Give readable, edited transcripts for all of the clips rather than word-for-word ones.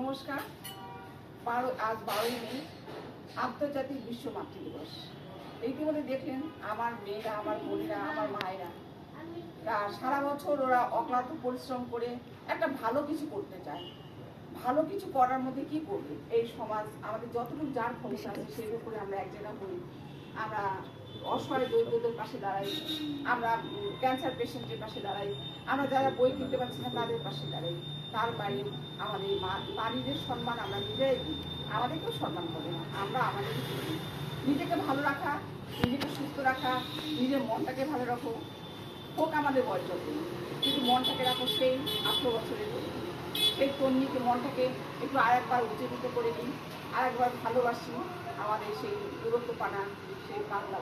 নমস্কার। আজ 12ই মে আন্তর্জাতিক বিশ্ব মাতৃ দিবস। ইতিমধ্যে দেখলেন আমার মেয়েরা, আমার বোনেরা, আমার মায়েরা সারা বছর ওরা অক্লান্ত পরিশ্রম করে একটা ভালো কিছু করতে চায়। ভালো কিছু করার মধ্যে কি করবে? এই সমাজ আমাদের যতটুকু যার ক্ষমতা আছে সেই উপরে আমরা এক জায়গা করি। আমরা অসহায় দরিদ্রদের পাশে দাঁড়াই, আমরা ক্যান্সার পেশেন্টের পাশে দাঁড়াই, আমরা যারা বই কিনতে পারছি না তাদের পাশে দাঁড়াই। তার বাইরে আমাদের নারীদের সম্মান আমরা নিজেরাই দিই, আমাদেরকেও সম্মান করে না, আমরা আমাদেরকে দিই। নিজেকে ভালো রাখা, নিজেকে সুস্থ রাখা, নিজের মনটাকে ভালো রাখো, হোক আমাদের বয়স যত, কিন্তু মনটাকে রাখো সেই 18 বছরের সেই তন্নিকে মনটাকে একটু আরেকবার উজ্জীবিত করে দিই, আরেকবার ভালোবাসি আমাদের সেই দূরত্ব পানা, সেই বাংলা।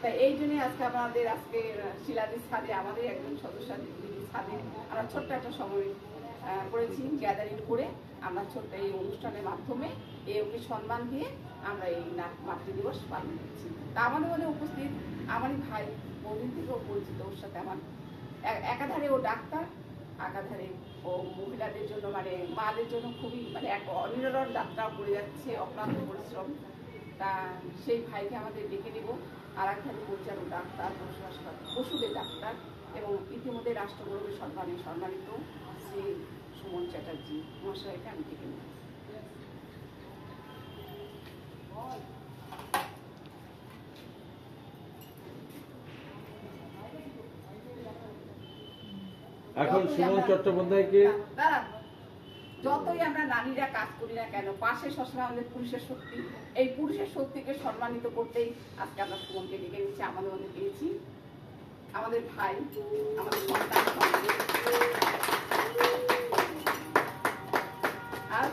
তাই এই জন্যই আজকে শিলাদির ছাদে আমাদের একজন সদস্য ছাদে আমরা ছোট্ট একটা সময় করেছি, গ্যাদারিং করে আমরা ছোট্ট এই অনুষ্ঠানের মাধ্যমে ওকে সম্মান দিয়ে আমরা এই মাতৃ দিবস পালন করছি। তা আমাদের মধ্যে উপস্থিত আমারই ভাই, বহুদিন থেকেও পরিচিত, ওর সাথে আমার একাধারে ও ডাক্তার, একাধারে ও মহিলাদের জন্য মানে মাদের জন্য খুবই এক অনিরলন যাত্রা করে যাচ্ছে, অক্লান্ত পরিশ্রম। তা সেই ভাইকে আমাদের ডেকে নেব। আর একধারে পরিচালক ডাক্তার, পশুদের ডাক্তার এবং ইতিমধ্যে রাষ্ট্রগৌরবের সম্মানিত শ্রী সুমন চ্যাটার্জি মহাশয়কে আমি ডেকে নেব। এখন সুমন চট্টোপাধ্যায়কে যতই আমরা নারীরা কাজ করি না কেন, পাশে সবসময় আমাদের পুরুষের শক্তি, এই পুরুষের শক্তিকে সম্মানিত করতেই আজকে আমরা সুমনকে ডেকে নিচ্ছি। আমাদের মধ্যে পেয়েছি আমাদের ভাই, আমাদের সন্তান। আর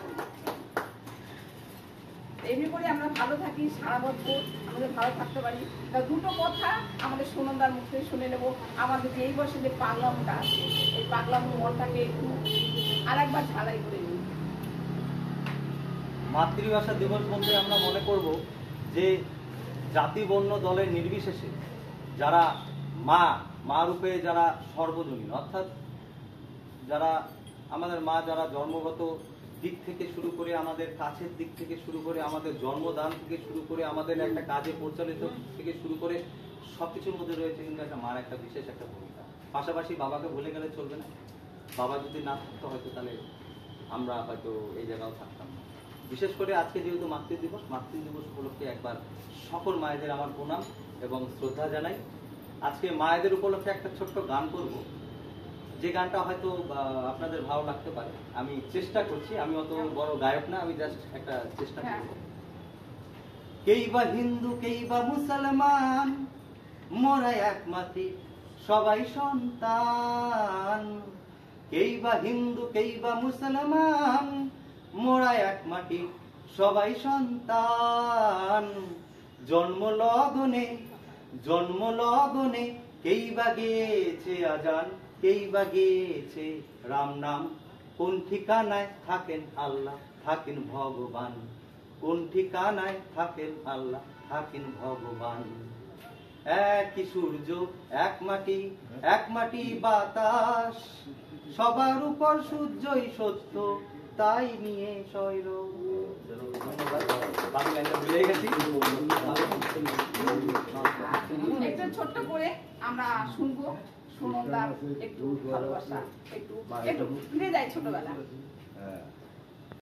এমনি করে আমরা ভালো থাকি, সারা বছর আমাদের ভালো থাকতে পারি। তা দুটো কথা আমাদের সুনন্দার মুখ থেকে শুনে নেব। আমাদের যে এই বয়সে যে পাগলামটা আছে, এই পাগলাম মনটাকে একটু আর একবার ঝালাই করে নিই। মাতৃভাষা দিবস বলতে আমরা মনে করব যে জাতি বর্ণ দলের নির্বিশেষে যারা মা রূপে যারা সর্বজনীন, অর্থাৎ যারা আমাদের মা, যারা জন্মগত দিক থেকে শুরু করে আমাদের কাছের দিক থেকে শুরু করে আমাদের জন্মদান থেকে শুরু করে আমাদের একটা কাজে পরিচালিত থেকে শুরু করে সবকিছুর মধ্যে রয়েছে কিন্তু একটা মার একটা বিশেষ একটা ভূমিকা। পাশাপাশি বাবাকে ভুলে গেলে চলবে না। বাবা যদি না থাকতো হয়তো তাহলে আমরা হয়তো এই জায়গাও থাকতাম না। বিশেষ করে আজকে যেহেতু মাতৃ দিবস উপলক্ষে একবার সকল মায়েদের আমার প্রণাম এবং শ্রদ্ধা জানাই। আজকে মায়েদের উপলক্ষে একটা ছোট্ট গান করব, যে গানটা হয়তো আপনাদের ভালো লাগতে পারে। আমি চেষ্টা করছি, আমি অত বড় গায়ক না, আমি জাস্ট একটা চেষ্টা করব। কেই বা হিন্দু, কেই বা মুসলমান, মোরা এক মাটি সবাই সন্তান। কেই বা হিন্দু, কেই বা মুসলমান, মোরা এক মাটি সবাই সন্তান। জন্ম লগনে কেই বা গেছে আজান, কেই বা গেছে রাম নাম। কোন ঠিকানায় থাকেন আল্লাহ, থাকেন ভগবান। কোন ঠিকানায় থাকেন আল্লাহ, থাকেন ভগবান। একই সূর্য, এক মাটি বাতাস, সবার উপর সূর্যই সত্য, তাই নিয়ে শৈর। একটু ছোট্ট করে আমরা শুনবো সুনন্দার একটু ভালোবাসা, একটু ফিরে যাই ছোটবেলা।